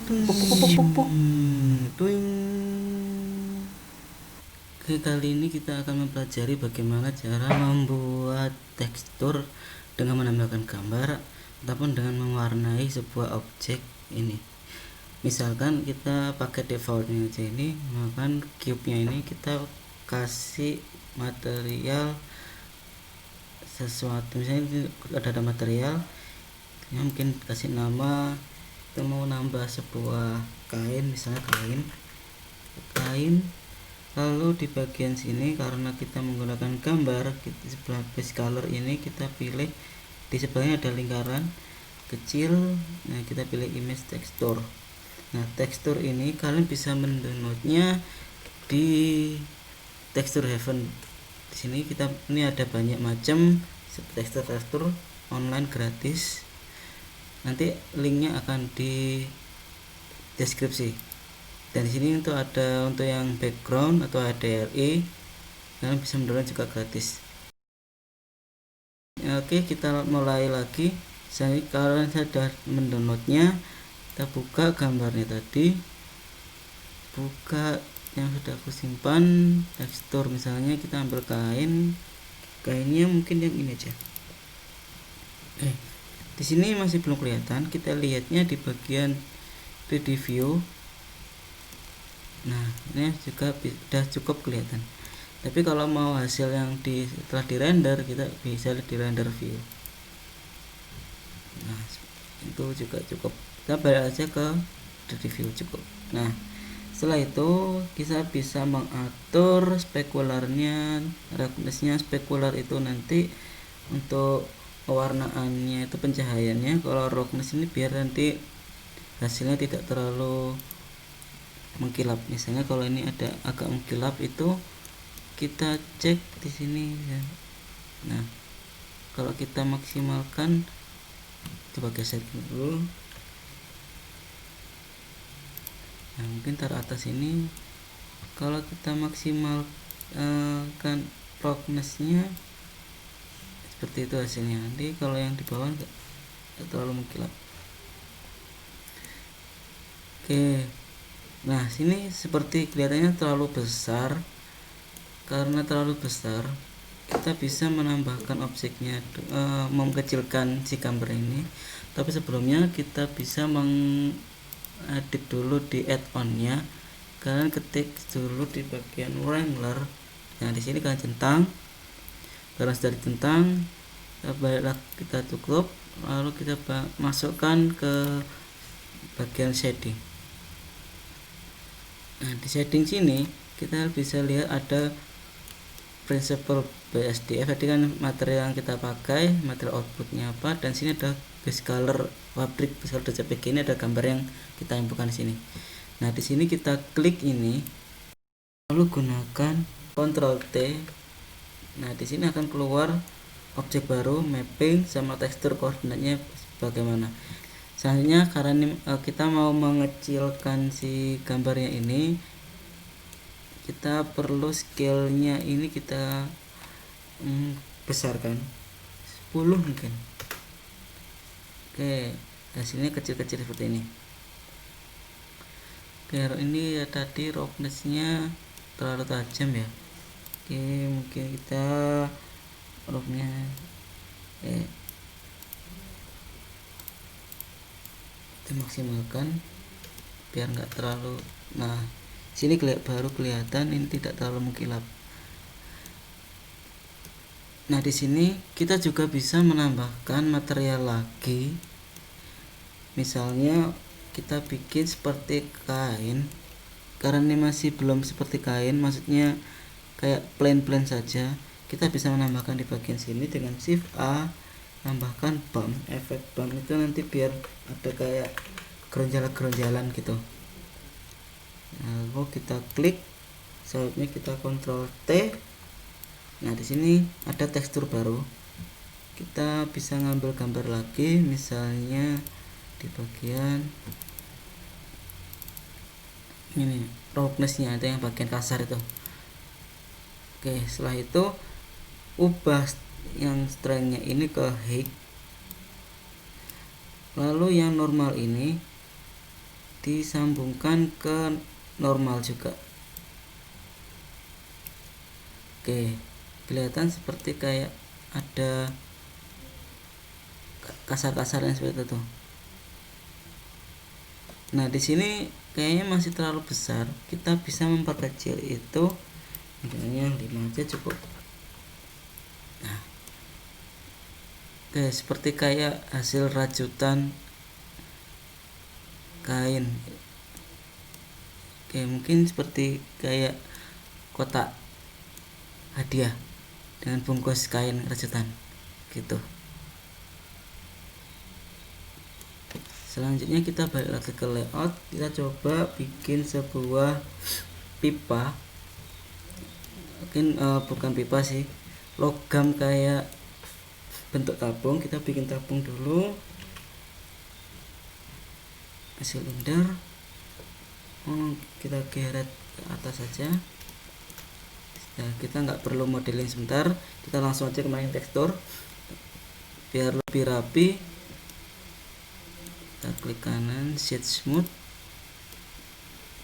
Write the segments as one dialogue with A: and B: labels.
A: Oke, kali ini kita akan mempelajari bagaimana cara membuat tekstur dengan menambahkan gambar ataupun dengan mewarnai sebuah objek ini. Misalkan kita pakai defaultnya aja ini, maka cube nya ini kita kasih material sesuatu. Misalnya ada material yang mungkin kasih nama, kita mau nambah sebuah kain, misalnya kain. Lalu di bagian sini karena kita menggunakan gambar, kita sebelah base color ini kita pilih, di sebelahnya ada lingkaran kecil. Nah, kita pilih image texture. Nah, tekstur ini kalian bisa mendownloadnya di Texture Heaven. Di sini ini ada banyak macam tekstur online gratis. Nanti linknya akan di deskripsi. Dan di sini untuk yang background atau HDRI, kalian bisa mendownload juga gratis. Oke, kita mulai lagi. Kalian sudah mendownloadnya, kita buka gambarnya tadi, buka yang sudah aku simpan, tekstur. Misalnya kita ambil kainnya mungkin yang ini aja. Di sini masih belum kelihatan, kita lihatnya di bagian 3D view. Nah, ini juga sudah cukup kelihatan. Tapi kalau mau hasil yang setelah di render, kita bisa di render view. Nah, itu juga cukup. Kita balik aja ke 3D view, cukup. Nah, setelah itu kita bisa mengatur spekularnya, roughness-nya. Spekular itu nanti untuk pewarnaannya, itu pencahayaannya. Kalau roughness ini biar nanti hasilnya tidak terlalu mengkilap. Misalnya kalau ini ada agak mengkilap, itu kita cek di sini ya. Nah, kalau kita maksimalkan, coba geser dulu. Nah, mungkin taruh atas ini. Kalau kita maksimalkan roughness-nya, seperti itu hasilnya. Nanti kalau yang di bawah enggak terlalu mengkilap. Oke. Nah, sini seperti kelihatannya terlalu besar. Karena terlalu besar, kita bisa menambahkan objeknya, mengecilkan si gambar ini. Tapi sebelumnya kita bisa mengedit dulu di add-on-nya. Kalian ketik dulu di bagian Wrangler. Nah, di sini kalian centang. Karena sudah ditentang, kita tutup, lalu kita masukkan ke bagian shading. Nah, di shading sini kita bisa lihat ada principle BSDF. Tadi kan material yang kita pakai, material outputnya apa, dan sini ada base color pabrik, base color JPG. Ini ada gambar yang kita inputkan di sini. Nah, di sini kita klik ini, lalu gunakan Ctrl T. Nah, di sini akan keluar objek baru, mapping sama tekstur koordinatnya bagaimana. Selanjutnya karena kita mau mengecilkan si gambarnya ini, kita perlu scale-nya ini kita besarkan 10 mungkin. Oke, hasilnya kecil-kecil seperti ini. Oke, ini ya tadi roughness-nya terlalu tajam ya. Oke, mungkin kita rough-nya kita maksimalkan biar nggak terlalu. Nah, sini baru kelihatan ini tidak terlalu mengkilap. Nah, di sini kita juga bisa menambahkan material lagi. Misalnya kita bikin seperti kain. Karena ini masih belum seperti kain, maksudnya kayak plain saja. Kita bisa menambahkan di bagian sini dengan Shift A, tambahkan bump, efek bump itu nanti biar ada kayak geronjalan gitu. Lalu kita klik, selanjutnya kita Ctrl T. Nah, di sini ada tekstur baru. Kita bisa ngambil gambar lagi, misalnya di bagian ini roughness-nya, ada yang bagian kasar itu. Oke, setelah itu ubah yang strength-nya ini ke height. Lalu yang normal ini disambungkan ke normal juga. Oke, kelihatan seperti kayak ada kasar-kasarnya seperti itu. Nah, di sini kayaknya masih terlalu besar. Kita bisa memperkecil itu, misalnya 5 aja cukup. Nah, oke, seperti kayak hasil rajutan kain. Oke, mungkin seperti kayak kotak hadiah dengan bungkus kain rajutan gitu. Selanjutnya kita balik lagi ke layout. Kita coba bikin sebuah pipa. Mungkin bukan pipa sih, logam kayak bentuk tabung. Kita bikin tabung dulu, silinder. Kita geret ke atas saja. Nah, kita nggak perlu modeling sebentar, kita langsung aja ke main tekstur biar lebih rapi. Kita klik kanan, sheet smooth.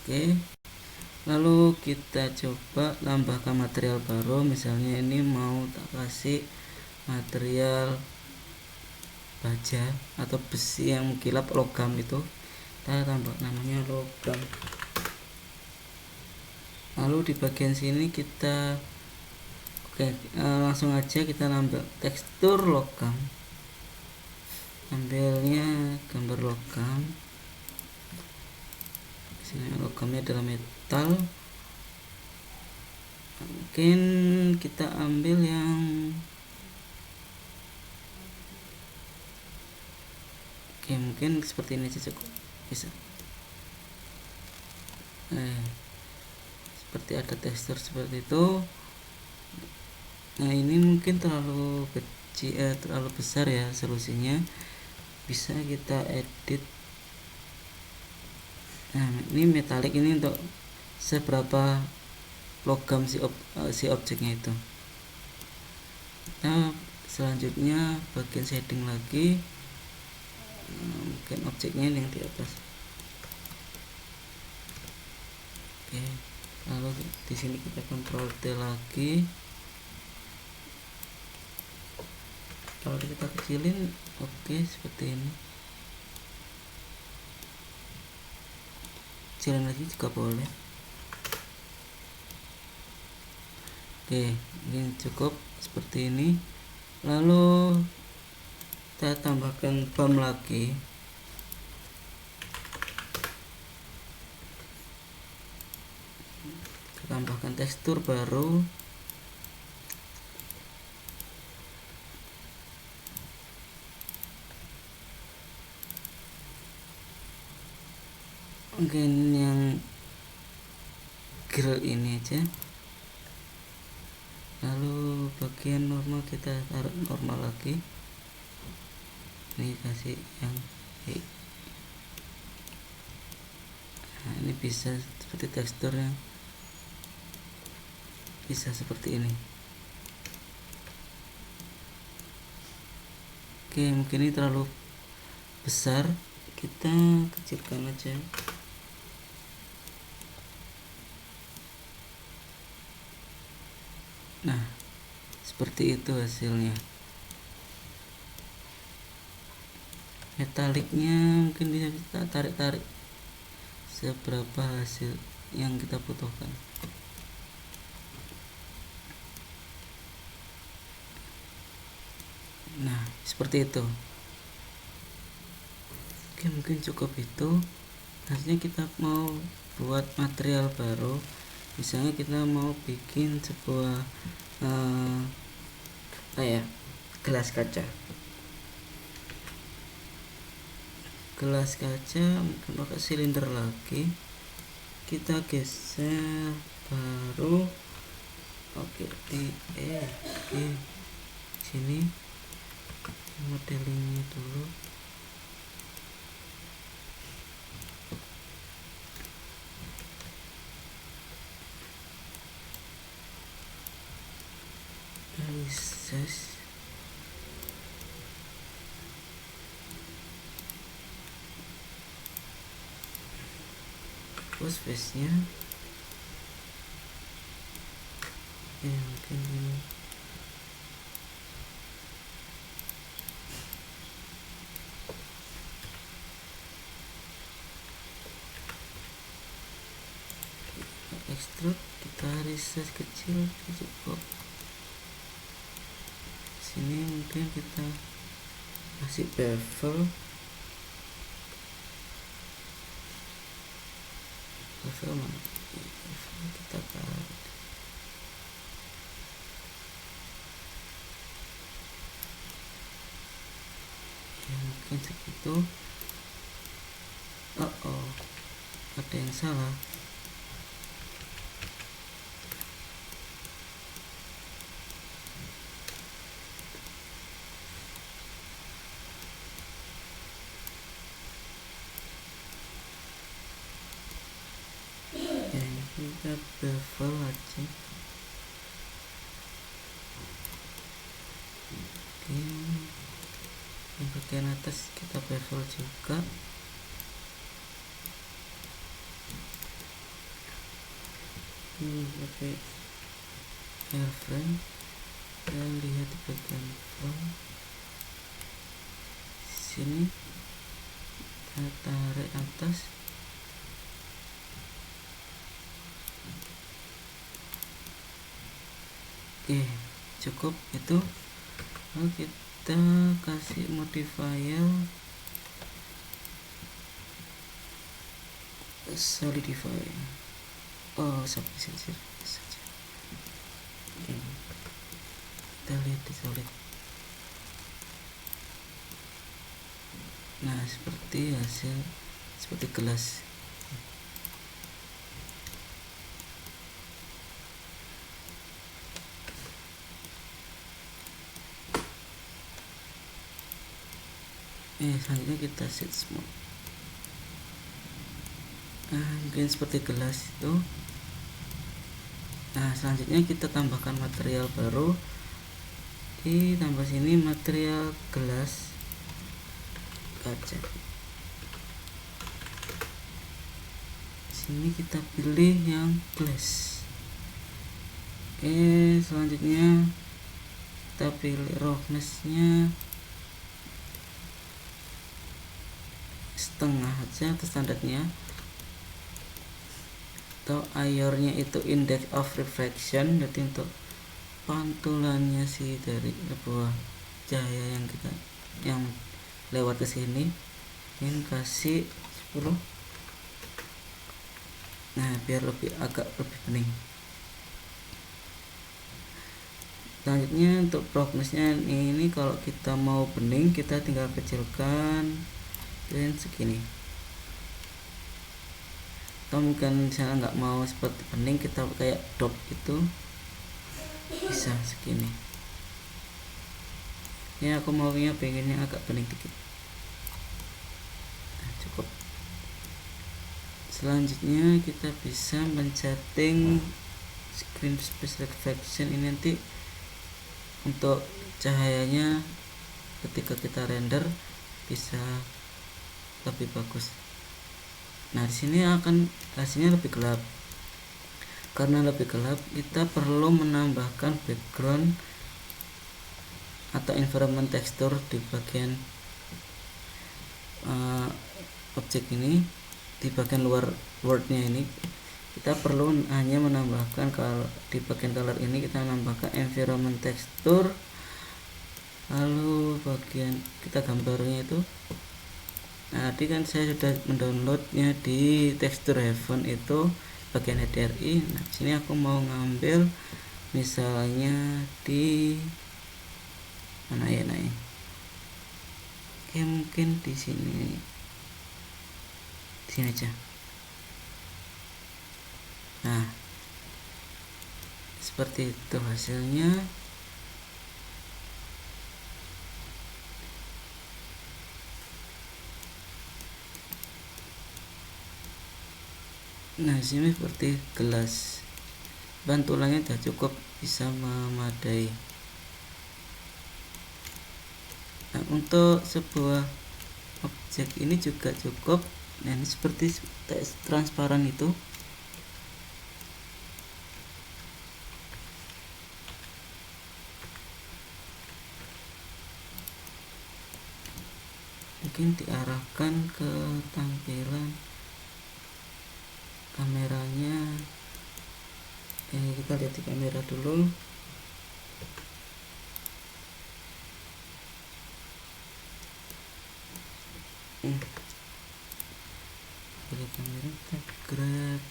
A: Oke, lalu kita coba tambahkan material baru. Misalnya ini mau tak kasih material baja atau besi yang mengkilap, logam itu kita tambah namanya logam. Lalu di bagian sini kita langsung aja kita nambah tekstur logam. Ambilnya gambar logam. Sini logamnya adalah metal. Mungkin kita ambil yang mungkin seperti ini aja cukup, bisa. Seperti ada tekstur seperti itu. Nah, ini mungkin terlalu kecil, terlalu besar ya resolusinya. Bisa kita edit. Nah, ini metalik ini untuk seberapa logam si objeknya itu. Nah, selanjutnya bagian shading lagi. Mungkin objeknya yang di atas. Oke, lalu di sini kita Ctrl T lagi. Kalau kita kecilin, oke, seperti ini. Kecilin lagi juga boleh. Oke, ini cukup seperti ini. Lalu kita tambahkan BAM lagi. Tambahkan tekstur baru. Mungkin yang grill ini aja. Lalu bagian normal kita taruh normal lagi. Ini kasih yang nah, ini bisa seperti teksturnya, bisa seperti ini. Oke, mungkin ini terlalu besar, kita kecilkan aja. Nah, seperti itu hasilnya. Metaliknya mungkin bisa kita tarik-tarik seberapa hasil yang kita butuhkan. Nah, seperti itu. Oke, mungkin cukup itu. Hasilnya kita mau buat material baru. Misalnya kita mau bikin sebuah gelas kaca. Gelas kaca mungkin pakai silinder lagi. Kita geser baru. Oke, di sini modelingnya dulu. Size. hapus face nya. Mungkin ini extrude, kita resize kecil cukup. Sini mungkin kita kasih bevel mana? Bevel kita taruh. Mungkin segitu. Ada yang salah. Kita bevel aja. Yang bagian atas kita bevel juga. Pakai airframe, dan lihat di bagian front sini, kita tarik atas. Cukup itu. Lalu kita kasih modifier solidify. Sampai saja. Kita lihat di solid. Nah, seperti hasil seperti gelas. Selanjutnya kita set smooth. Mungkin seperti gelas itu. Nah, selanjutnya kita tambahkan material baru. Ditambah sini material gelas kaca. Sini kita pilih yang glass. Selanjutnya kita pilih roughness-nya setengah aja atau standarnya, atau IOR-nya itu index of refraction, jadi untuk pantulannya sih dari sebuah cahaya yang lewat ke sini. Ini kasih 10. Nah, biar agak lebih bening. Selanjutnya untuk brightness-nya ini kalau kita mau bening kita tinggal kecilkan dan segini. Atau mungkin misalnya nggak mau seperti bening, kita kayak dot itu bisa segini. Ya, aku maunya pengennya agak bening dikit. Nah, cukup. Selanjutnya kita bisa men-setting screen space reflection. Ini nanti untuk cahayanya ketika kita render bisa lebih bagus. Nah, di sini akan hasilnya lebih gelap. Karena lebih gelap, kita perlu menambahkan background atau environment texture di bagian objek ini, di bagian luar worldnya ini. Kita perlu hanya menambahkan, kalau di bagian color ini kita menambahkan environment texture, lalu bagian kita gambarnya itu. Nah, tadi kan saya sudah mendownloadnya di texture heaven itu bagian HDRI. Nah, sini aku mau ngambil misalnya di mana ya, mungkin di sini aja. Nah, seperti itu hasilnya. Nah, sini seperti gelas. Bantulannya sudah cukup, bisa memadai. Nah, untuk sebuah objek ini juga cukup Nah, ini seperti transparan itu. Mungkin diarahkan ke tampilan kameranya. Kita lihat di kamera dulu. Pilih kamera, kita grab,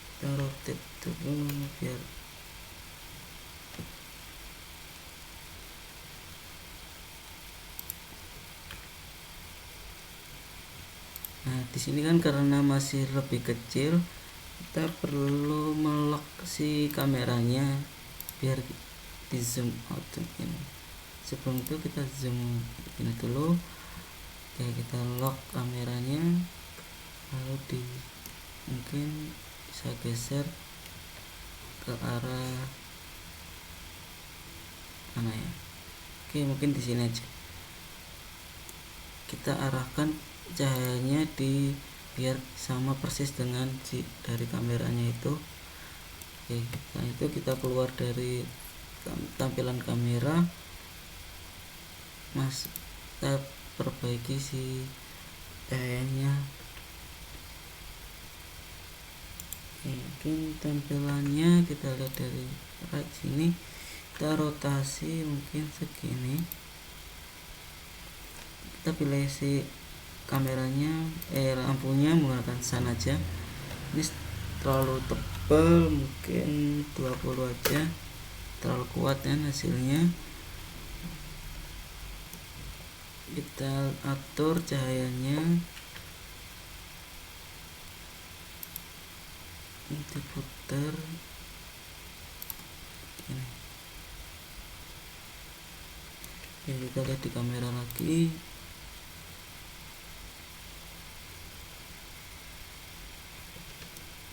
A: kita rotate dulu biar di sini kan karena masih lebih kecil, kita perlu melock si kameranya biar di zoom out ini. Sebelum itu kita zoom ini dulu. Oke, kita lock kameranya, lalu mungkin bisa geser ke arah mana ya. Oke, mungkin di sini aja kita arahkan cahayanya biar sama persis dengan dari kameranya itu. Oke, setelah itu kita keluar dari tampilan kamera, kita perbaiki si cahayanya. Mungkin tampilannya kita lihat dari right sini, kita rotasi mungkin segini. Kita pilih si kameranya, lampunya menggunakan sun aja. Ini terlalu tebal, mungkin 20 aja, terlalu kuat kan hasilnya. Kita atur cahayanya, ini diputar ini. Oke, kita lihat di kamera lagi.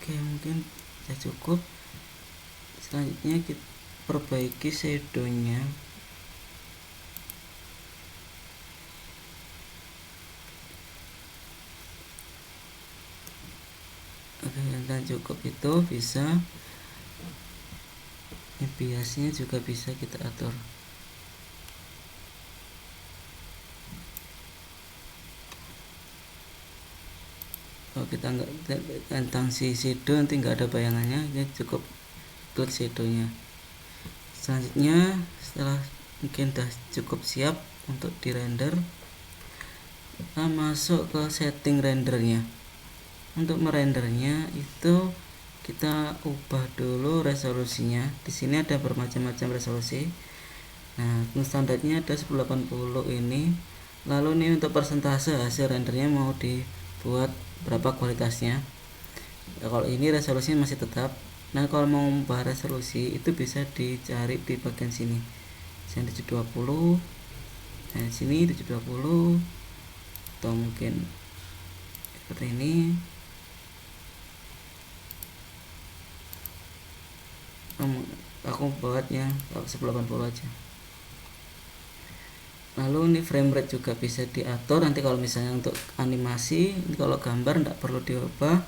A: Oke, mungkin sudah cukup. Selanjutnya kita perbaiki shadownya. Oke, dan cukup itu bisa. Biasnya juga bisa kita atur. Kalau kita nggak tentang si shadow nanti nggak ada bayangannya, ya cukup klik shadownya. Selanjutnya setelah mungkin sudah cukup siap untuk di render, kita masuk ke setting rendernya. Untuk merendernya itu kita ubah dulu resolusinya. Di sini ada bermacam-macam resolusi. Nah, standarnya ada 1080 ini. Lalu ini untuk persentase hasil rendernya mau dibuat berapa kualitasnya. Ya, kalau ini resolusinya masih tetap. Nah, kalau mau ubah resolusi itu bisa dicari di bagian sini. Sini 720. Nah, sini 720 atau mungkin seperti ini. Aku buatnya 1080 aja. Lalu ini frame rate juga bisa diatur nanti kalau misalnya untuk animasi. Ini kalau gambar tidak perlu diubah.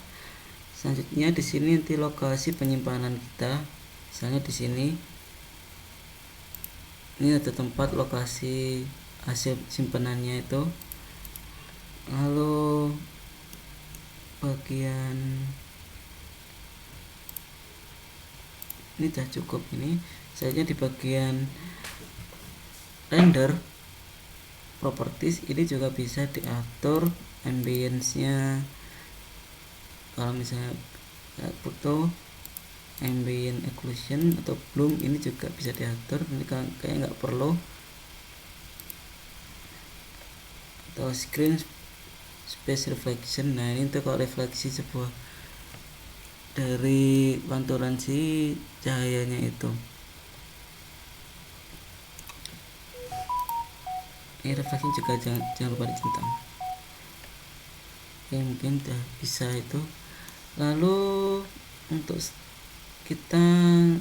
A: Selanjutnya di sini nanti lokasi penyimpanan kita, misalnya di sini ini ada tempat lokasi hasil simpanannya itu. Lalu bagian ini sudah cukup. Ini saja di bagian render properties ini juga bisa diatur ambience-nya. Kalau misalnya foto ambient occlusion atau bloom ini juga bisa diatur. Ini kayak nggak perlu. Atau screen space reflection. Nah, ini untuk kalau refleksi sebuah dari pantulan si cahayanya itu. Ini refleksi juga jangan lupa dicentang. Oke, mungkin udah bisa itu. Lalu untuk kita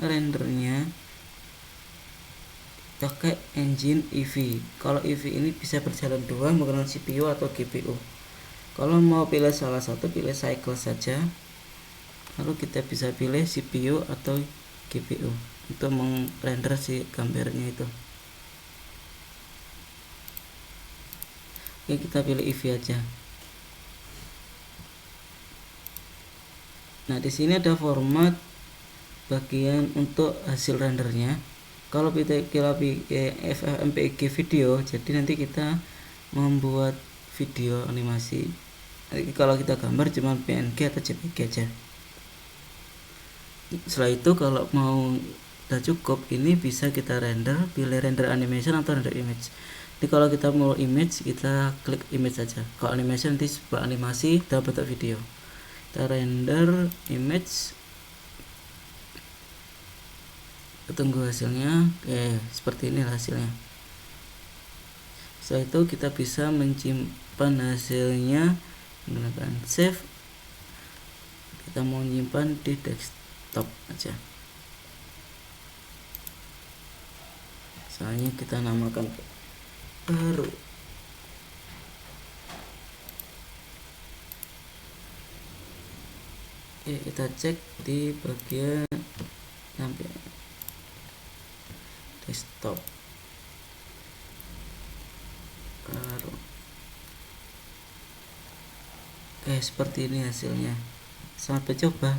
A: rendernya pakai engine EV. Kalau EV ini bisa berjalan dua menggunakan CPU atau GPU. Kalau mau pilih salah satu, pilih cycle saja, lalu kita bisa pilih CPU atau GPU untuk merender si gambarnya itu. Oke, kita pilih EV aja. Nah, di sini ada format bagian untuk hasil rendernya. Kalau kita FFmpeg video, jadi nanti kita membuat video animasi. Kalau kita gambar cuma PNG atau JPG aja. Setelah itu kalau mau udah cukup, ini bisa kita render, pilih render animation atau render image. Jadi kalau kita mau image, kita klik image saja. Kalau animation nanti sebuah animasi dalam bentuk video. Kita render image, tunggu hasilnya. Oke, seperti ini hasilnya. Setelah itu kita bisa menyimpan hasilnya menggunakan save. Kita mau menyimpan di desktop aja, soalnya kita namakan baru. Oke, kita cek di bagian sampai desktop baru. Oke, seperti ini hasilnya. Sampai coba.